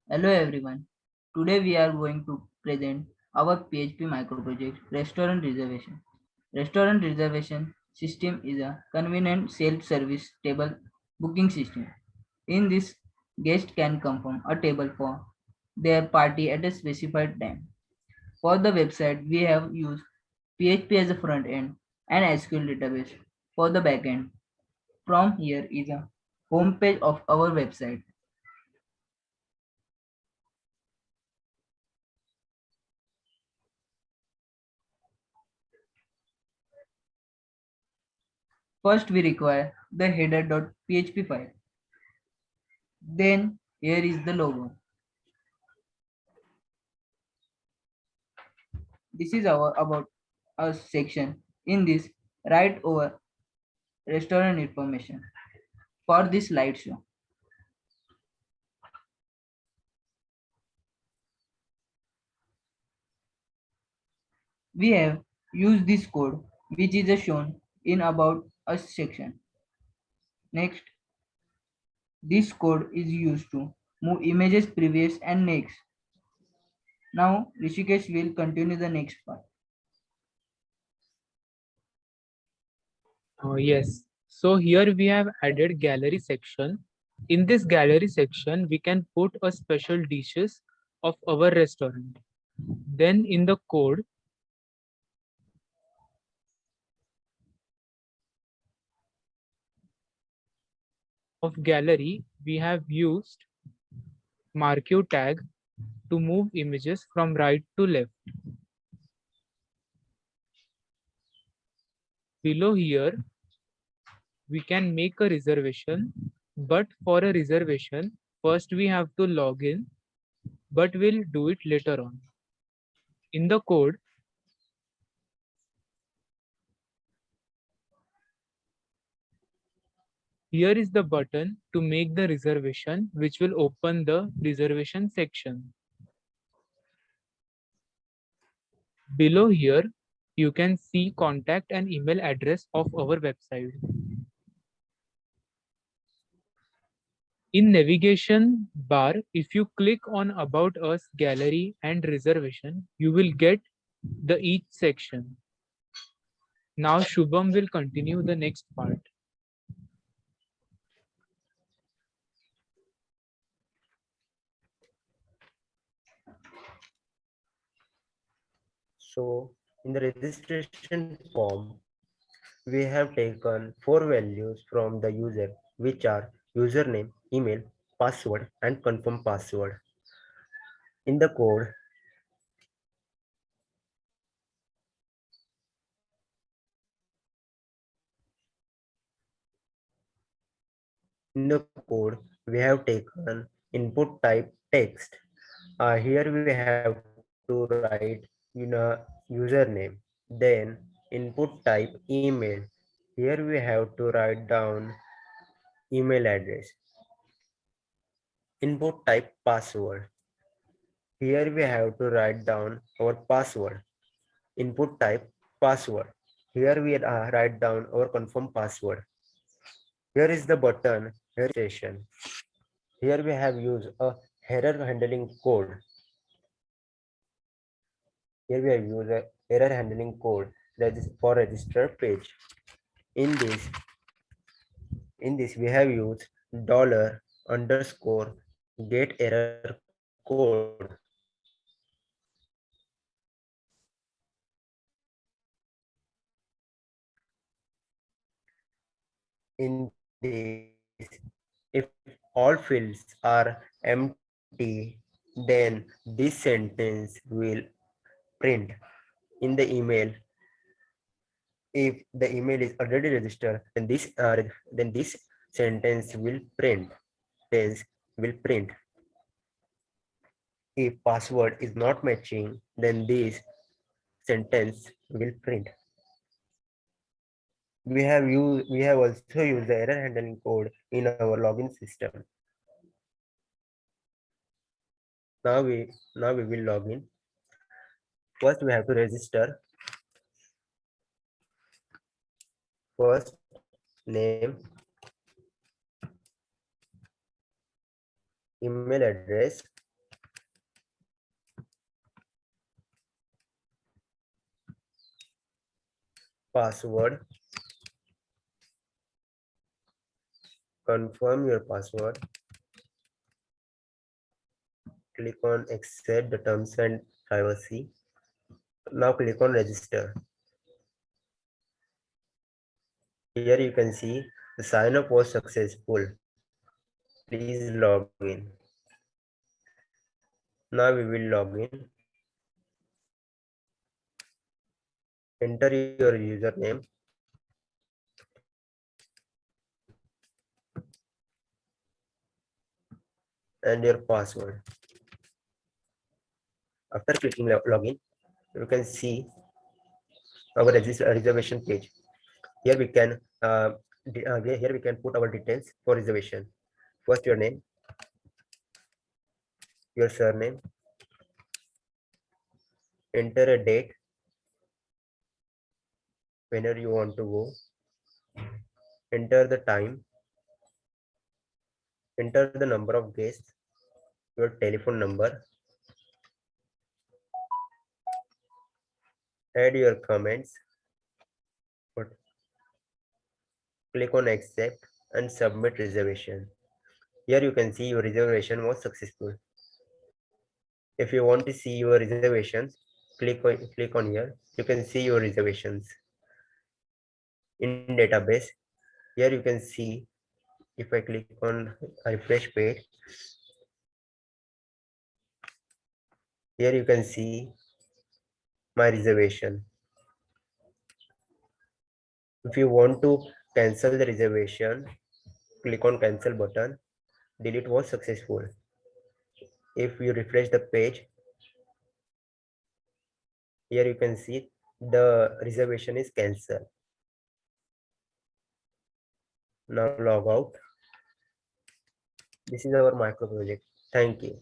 Hello everyone. Today we are going to present our PHP micro project restaurant reservation. Restaurant reservation system is a convenient self-service table booking system. In this, guests can confirm a table for their party at a specified time. For the website, we have used PHP as a front end and SQL database for the back end. From here is a home page of our website. First, we require the header.php file. Then, here is the logo. This is our about us section. In this, write over restaurant information for this slideshow. We have used this code, which is shown in about us section. Next, this code is used to move images previous and next. Now, Rishikesh will continue the next part. Yes. So here we have added gallery section. In this gallery section, we can put a special dishes of our restaurant. Then in the code, of gallery, we have used marquee tag to move images from right to left. Below here, we can make a reservation, but for a reservation, first we have to log in, but we'll do it later on. In the code, here is the button to make the reservation, which will open the reservation section. Below here, you can see contact and email address of our website. In navigation bar, if you click on About Us, Gallery and Reservation, you will get the each section. Now Shubham will continue the next part. So in the registration form, we have taken 4 values from the user, which are username, email, password, and confirm password. In the code, we have taken input type text. Here we have to write username, then input type email. Here we have to write down email address. Input type password. Here we have to write down our password. Input type password. Here we write down our confirm password. Here is the button registration. Here we have used a error handling code. Here we have used a error handling code for register page. In this, we have used dollar underscore get error code. In this, if all fields are empty, then this sentence will print in the email. If the email is already registered, then this sentence will print. Will print. If password is not matching, then this sentence will print. We have also used the error handling code in our login system. Now we will log in. First we have to register. First name, email address, password. Confirm your password. Click on accept the terms and privacy. Now click on register. Here you can see the sign up was successful. Please log in. Now we will log in. Enter your username. And your password. After clicking login, you can see our reservation page. Here we can here we can put our details for reservation. First, your name, your surname, enter a date whenever you want to go, enter the time, enter the number of guests, your telephone number, add your comments, click on accept and submit reservation. Here you can see your reservation was successful. If you want to see your reservations, click on here. You can see your reservations in database. Here you can see, if I click on refresh page, here you can see my reservation. If you want to cancel the reservation, click on cancel button. Delete was successful. If you refresh the page, here you can see the reservation is cancelled. Now log out. This is our micro project. Thank you.